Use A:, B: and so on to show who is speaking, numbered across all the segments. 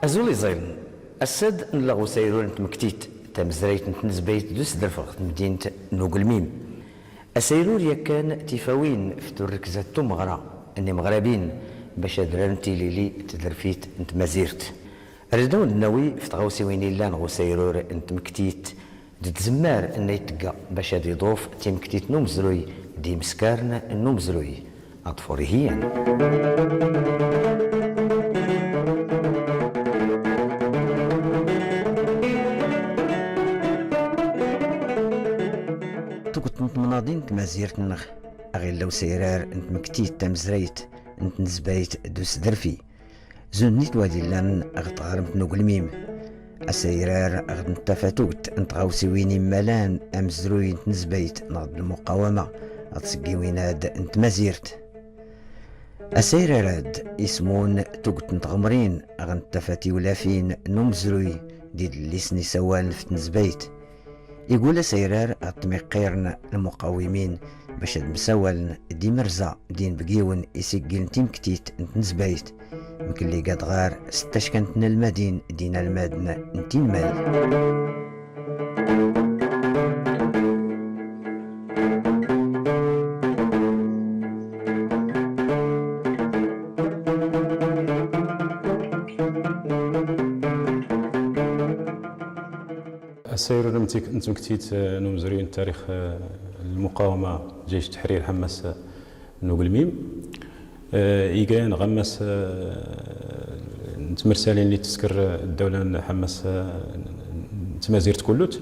A: أزولي زين السد نلغو سيرون مكتيت تمزريت نتنزبيت دوس درفغ مدينة نوغلميم السيرور كان تفاوين في تركزة مغرى اني مغربين باش درانتي ليلي تدرفيت انت مازيرت الردون النووي في تغوسي وين لان غو سيرور انت مكتيت تزمار اني تلقى باش يضوف تيمكتيت نومزروي دي مسكارن نومزروي اطفوري هي كنت مناضين تمازيرت النخ أغي لو سيرار انت مكتيت تمزريت انت نزبايت دوس درفي زنيت وادي لان أغت غرمت نوغلميم السيرار أغت نتفاتوت انت غاوسي ويني مالان أمزروي انت نزبايت نغض المقاومة أتسقي ويناد انت مازيرت السيراراد اسمون توقت نتغمرين أغن تفاتي ولافين نمزروي ديد اللي سني سوال في نزبايت يقول سيرار التمقيرن المقاومين باش المساول دي مرزا دين بقيون يسجل تيمكتيت انت نزبايت يمكن اللي قاد غار ستاش كانت المدين دين المادن انتين مال
B: السير نتم كتيت نمزرين تاريخ المقاومة جيش التحرير حماس نوغلميم إيجان غمس نتمرسالين اللي تذكر الدولة حماس تمازيرت كلوت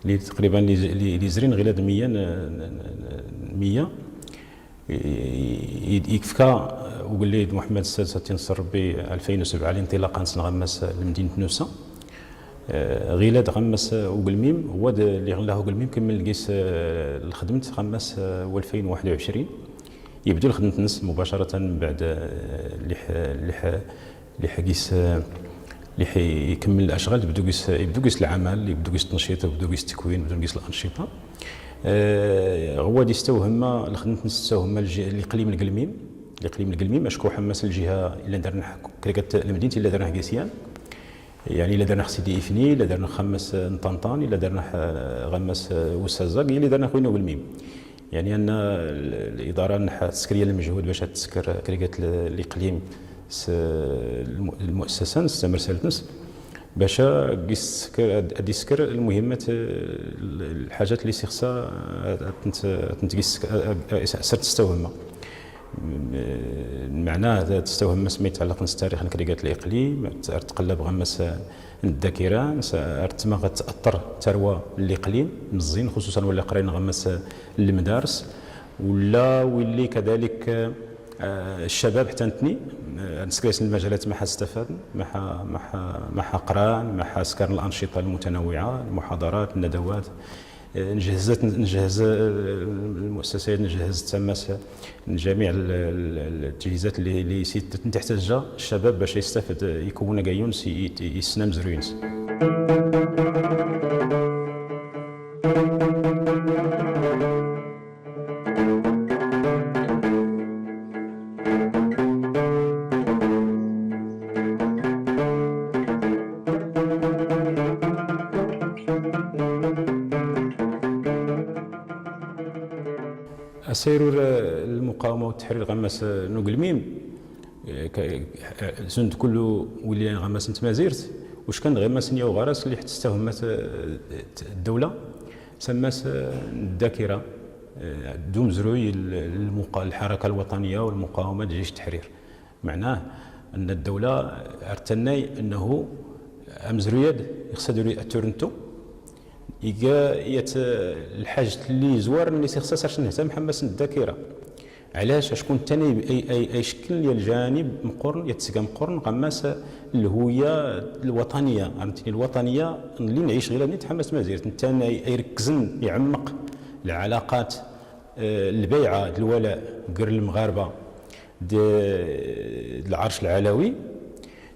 B: اللي تقريبا اللي زرين غير 100 يكفكا وقال لي محمد السادس تنصر ربي 2007 الانطلاقه نغمس لمدينة نوسا غيلاد غمس وقلميم هو اللي غلاه وقلميم كمل لقيس الخدمت غمس 2021 يبدو الخدمة نس مباشرة من بعد اللي حقيس اللي حيكمل الاشغال يبدو قيس العمل يبدو قيس التنشيط يبدو قيس التكوين يبدو قيس الانشطه هو دي استوهم الخدمة نستوهم الاقليم القلميم اشكو حماس الجهه الا درنا كريكات المدينه الا درنا قيسيان يعني الا درنا سيدي افني الا درنا خمس نطنطان الا درنا غمس وسازاق الا درنا خوينا والميم يعني ان الاداره نحا تسكريه المجهود باش تسكر كريكات الاقليم المؤسسه نستمر سالتنس باش ديسكر المهمات الحاجات اللي خصها سرت تستوهمها معناه تستوهم ما يتعلق بالتاريخ الكريكات الاقليم تقلب غمس الذاكره تما تاثر الثروه الاقليم مزين خصوصا ولا قرينا غمس المدارس ولا واللي كذلك الشباب حتى نتني نسكريس المجالات ما استفاد ما قران ما سكر الانشطه المتنوعه المحاضرات الندوات نجهز المؤسسات نجهز تماس جميع التجهيزات اللي تحتاجها الشباب باش يستفد يكون كايونس يسنام زروينس سيرور المقاومه والتحرير غماس نوغلميم زند كله ولي غماس نتمازيرت واش كان غماس نيا وغراس اللي تستهمت الدوله سماس الذاكره دوم زروي الحركه الوطنيه والمقاومه جيش التحرير معناه ان الدوله ارتناي انه امزروياد يقصدوا تورنتو الحاجه اللي زوار اللي خصها ساش نهتم حماس الذاكره علاش شكون ثاني اي شكل ديال الجانب مقرن يتسقى مقرن غماس الهويه الوطنيه عرفتي الوطنيه اللي نعيش غير نتحمس مازيرت ثاني يركزن يعمق العلاقات البيعه الولاء قر المغاربه العرش العلوي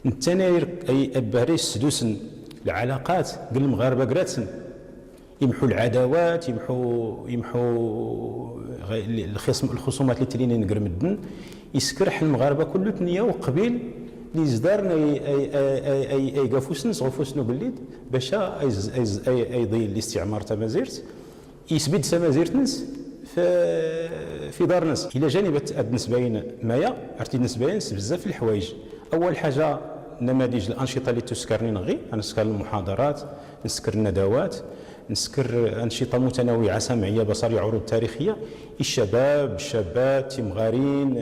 B: الثاني اي باريس سدوسن العلاقات قر المغاربه قراتسن يمحوا العداوات يمحوا الخصومات اللي تريني نقر مدن يسكرح المغاربه كله تنيه وقبيل اللي زدارنا اي قافوسنس غفوسنو بالليد باش اي ضي الاستعمار تاع مازيرت يثبت سمازيرتنس في دار ناس الى جانب النسبين مايا عرفتي النسبين بزاف الحوايج. اول حاجه نماذج الانشطه اللي تسكرني نغي نسكر المحاضرات نسكر الندوات نسكر انشطه متنوعه سمعيه بصريه عروض تاريخيه الشباب الشابات تيمغارين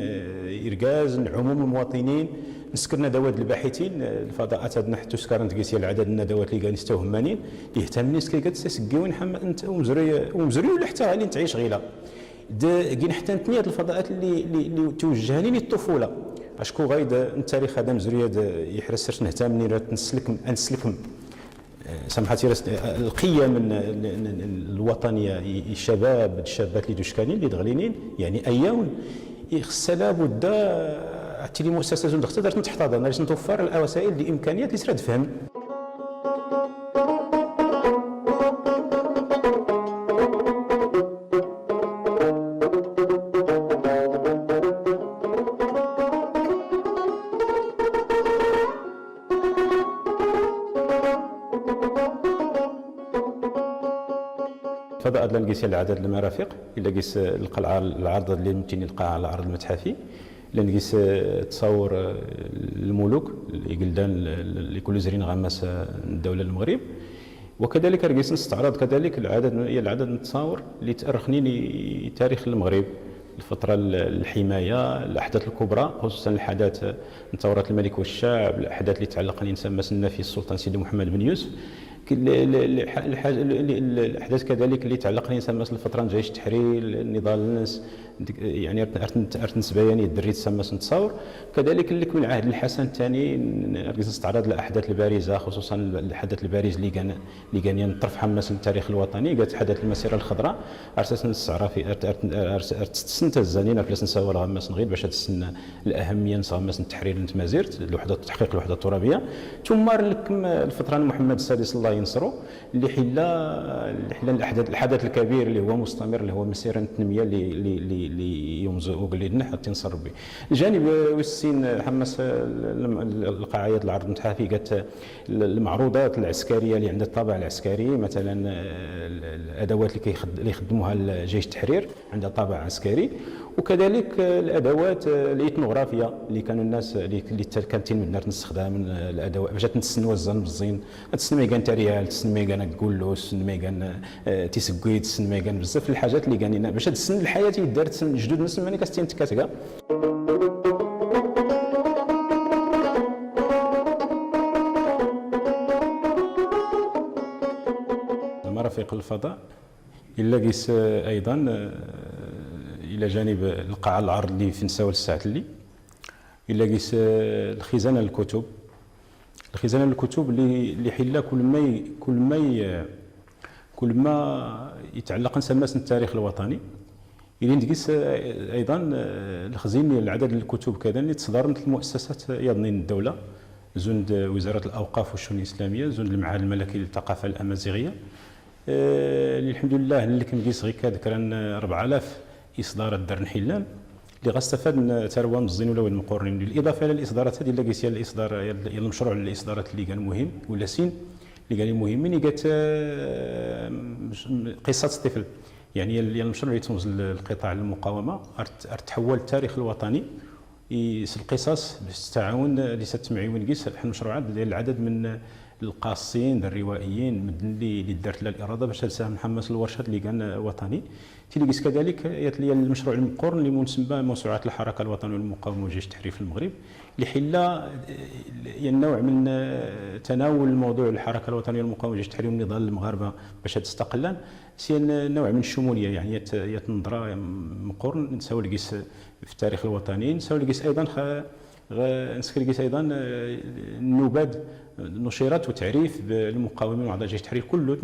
B: اركاز عموم المواطنين نسكر ندوات الباحثين الفضاءات عندنا حتى سكرنت قيسي العدد الندوات اللي قال نستوهمانين اللي يهتمني سكي تسقيون انت ومزري ولا حتى اللي تعيش غيلا كاين حتى نتني هاد الفضاءات اللي توجهني للطفوله اشكو غايد التاريخ هذا مزري يحرس نهتمني نسلكم سمحتي القيم الوطنيه الشباب الشابات اللي دوشكانين اللي دغلينين يعني اياون خصها لابد حتى لي مؤسسات تقدر تحتضن باش نتوفر الوسائل الامكانيات اللي تسرد فهم. الفضاء هذا نقيس العدد المرافق الا قيس القلعه العرض اللي يمكن يلقاها على العرض المتحفي الا نقيس تصور الملوك الجلدان اللي كل زرين غمس الدوله المغرب وكذلك نقيس نستعرض كذلك العدد من التصاور اللي تارخني لتاريخ المغرب الفتره الحمايه الاحداث الكبرى خصوصا الحدث ثورات الملك والشعب الاحداث اللي تعلقني نسمى في السلطان سيدي محمد بن يوسف الاحداث كذلك اللي تعلقني نسمى الفتره جيش التحرير النضال الناس يعني ارت نسبياني الدري تسمى نتصور كذلك اللي من عهد الحسن الثاني نركز نستعرض الاحداث البارزه خصوصا الحدث البارز اللي كان طرف حماس التاريخ الوطني قالت حدث المسيره الخضراء ارسلت نستعرض في ارت الزنين فلاس نساوى غماس نغير باش تسنى الاهميه نغماس التحرير نتمازيرت الوحده تحقيق الوحده الترابيه ثم لكم الفتره محمد السادس الله ينصرو اللي حلا الحدث الكبير اللي هو مستمر اللي هو مسيره التنميه اللي يمزق لنا حتى نصر به. الجانب والسين حمس القاعات العرض المتحفي قالت المعروضات العسكريه اللي عندها الطابع العسكري مثلا الادوات اللي يخدموها الجيش التحرير عندها طابع عسكري وكذلك الادوات الاثنوغرافيه اللي كانوا الناس اللي كانت تنمدنا نستخدم الادوات باش تنسنوا الزن بالزين تسنى كان تريال تسنى كان كولو تسنى كان تيسكويت تسنى كان بزاف الحاجات اللي كانين باش تسن الحياه دارت جدود نسمى كاستين تكاتكا مرافق الفضاء الا قيس ايضا الى جانب القاعه العرض اللي في نساول الساعه الا قيس الخزانه الكتب اللي حلا كل ما يتعلق نسمى التاريخ الوطني اللي نقيس ايضا الخزين العدد الكتب كذا اللي تصدرت المؤسسات يضنين الدوله زند وزاره الاوقاف والشؤون الاسلاميه زند المعهد الملكي للثقافه الامازيغيه اللي الحمد لله اللي كنقيس غير كذكران 4000 اصدارات دار حلال اللي غاستفاد من ثروه مزين ولا المقرنين بالاضافه الى الاصدارات هذه اللي قيس الاصدار المشروع الاصدارات اللي كان مهم ولا سين اللي قال مهمين قالت قصه الطفل يعني المشروع اللي تنوز القطاع المقاومه تحول التاريخ الوطني القصص بالتعاون اللي ستمعيون قيس المشروعات ديال العدد من القاصين الروائيين اللي دارت لها الاراده باش تساهم نحمس الورشات اللي كان وطني تيليكس كذلك لي المشروع المقرن اللي مسمى موسوعه الحركه الوطنيه والمقاومه وجيش التحرير في المغرب اللي حلا نوع من تناول الموضوع الحركه الوطنيه والمقاومه وجيش التحرير والنضال المغاربه باش تستقلا سي نوع من الشموليه يعني يتنظر مقرن نساو لقيس في التاريخ الوطني نساو لقيس ايضا نسكريكيس ايضا النوباد نشيرات وتعريف بالمقاومين واعضاء جيش التحرير كله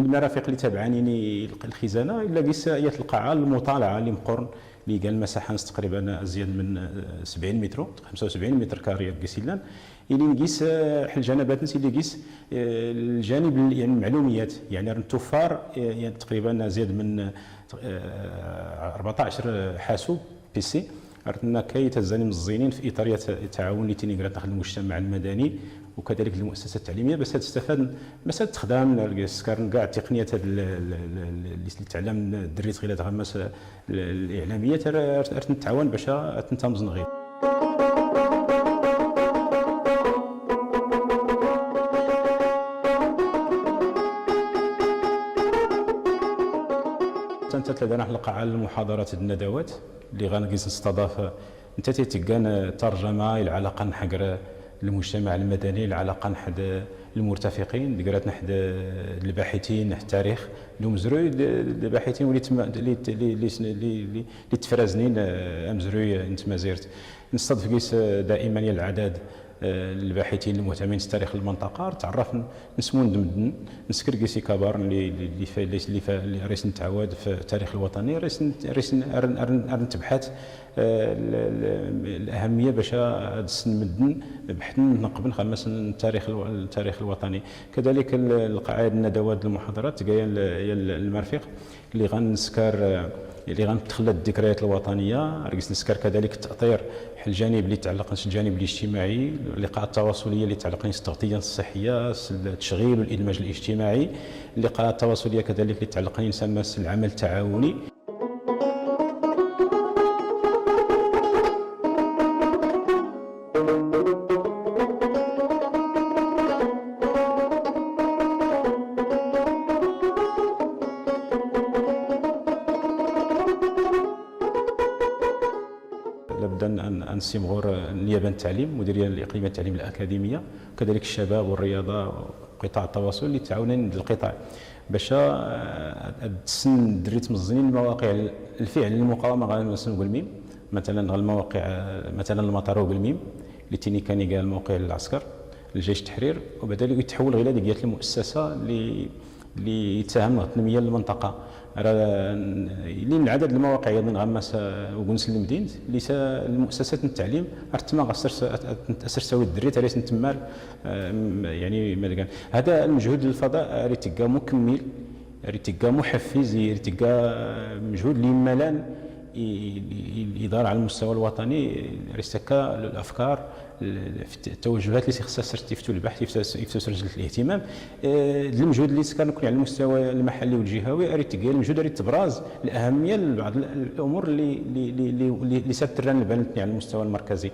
B: المرافق اللي تابعاني الخزانه الا قيس هي القاعه المطالعه اللي مقرن اللي قال المساحه تقريبا ازيد من 70 متر 75 متر كاري قيسيلان اللي نقيس حل جنبات نسي اللي قيس الجانب يعني المعلوميات يعني التوفار يعني تقريبا زيد من 14 حاسوب بي سي عرفنا كي تزاني مزينين في اطار التعاون اللي تينيغرات داخل المجتمع المدني وكذلك المؤسسات التعليميه باش تستفاد مساله استخدام السكار كاع التقنيات اللي تعلم الدري خلال غمس الاعلاميه تنتعاون باش تنتمز نغير. انت لدينا حلقه على المحاضرات الندوات اللي غنقيس نستضاف انت تيتكان ترجمه العلاقه نحقر المجتمع المدني العلاقه نحد المرتفقين اللي قرات نحد الباحثين نحد التاريخ اللي مزروي الباحثين اللي تفرزنين امزروي انت ما زرت نستضيف قيس دائما العدد الباحثين المهتمين في تاريخ المنطقه تعرف نسمو ندمدن نسكر كيسي كبار اللي ريس نتعود في التاريخ الوطني ريس نتبحث الاهميه باش نمدن بحث نقبل خمس التاريخ الوطني. كذلك القواعد الندوات المحاضرات جايه المرفق اللي غنسكر اللي غنتخلى الذكريات الوطنيه رقص نسكر كذلك التاطير الجانب اللي يتعلق بالجانب الاجتماعي اللقاءات التواصليه اللي يتعلق بالتغطيه الصحيه التشغيل والادماج الاجتماعي اللقاءات التواصليه كذلك اللي يتعلق يسمى العمل التعاوني. لابد ان نسيمغور نيابه التعليم مديريه الاقليميه التعليم الاكاديميه كذلك الشباب والرياضه وقطاع التواصل اللي تعاونين القطاع باش تسن دريت مزنين المواقع الفعل المقاومه غنسن بالميم مثلا المواقع مثلا المطار بالميم اللي تيني كان قال موقع العسكر الجيش التحرير وبذلك يتحول غير ديال المؤسسه اللي يتهم التنميه المنطقه اللي من عدد المواقع اللي نغمس وكنس المدينه اللي المؤسسات التعليم ارتما تاثر سوي الدري تاريخ نتمال يعني مالكان هذا المجهود للفضاء ريتيكا مكمل ريتيكا محفز ريتيكا مجهود اللي ملان الاداره على المستوى الوطني ريستكا الافكار التوجهات اللي خصها تفتوا البحث يفتوا سجل الاهتمام المجهود اللي كنكون على المستوى المحلي والجهوي اريد تقال المجهود اريد تبراز الاهميه لبعض الامور اللي ستران البنات على المستوى المركزي.